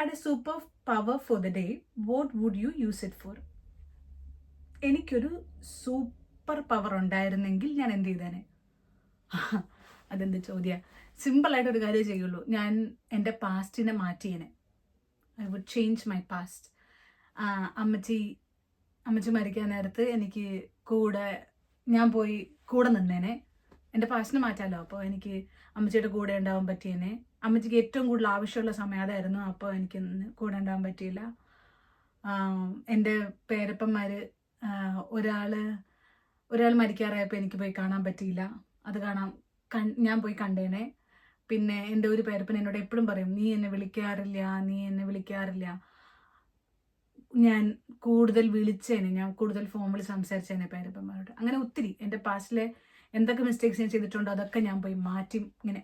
Had a super power for the day, what would you use it for? എനിക്കൊരു super power ഉണ്ടായിരുന്നെങ്കിൽ ഞാൻ എന്ത് ചെയ്തേനെ? അതെന്ത് ചോദ്യം. സിമ്പിളായിട്ടൊരു കാര്യം ചെയ്യുള്ളൂ, ഞാൻ എൻ്റെ പാസ്റ്റിനെ മാറ്റിയേനെ. I would change my past. അമ്മച്ചി മരിക്കാൻ നേരത്ത് എനിക്ക് ഞാൻ പോയി കൂടെ നിന്നേനെ. എൻ്റെ പാസ്റ്റിനെ മാറ്റാമല്ലോ, അപ്പോൾ എനിക്ക് അമ്മച്ചിയുടെ കൂടെ ഉണ്ടാവാൻ പറ്റിയേനെ. അമ്മച്ചിക്ക് ഏറ്റവും കൂടുതൽ ആവശ്യമുള്ള സമയം അതായിരുന്നു, അപ്പോൾ എനിക്ക് കൂടെ ഉണ്ടാവാൻ പറ്റിയില്ല. എൻ്റെ പേരപ്പന്മാർ ഒരാൾ മരിക്കാറായപ്പോൾ എനിക്ക് പോയി കാണാൻ പറ്റിയില്ല. അത് ഞാൻ പോയി കണ്ടേനെ. പിന്നെ എൻ്റെ ഒരു പേരപ്പൻ എന്നോട് എപ്പോഴും പറയും, നീ എന്നെ വിളിക്കാറില്ല. ഞാൻ കൂടുതൽ വിളിച്ചേനെ, ഞാൻ കൂടുതൽ ഫോൺ വിളി സംസാരിച്ചേനെ പേരപ്പന്മാരോട്. അങ്ങനെ ഒത്തിരി എൻ്റെ പാസ്റ്റിലെ എന്തൊക്കെ മിസ്റ്റേക്സ് ഞാൻ ചെയ്തിട്ടുണ്ടോ അതൊക്കെ ഞാൻ പോയി മാറ്റിയേനെ.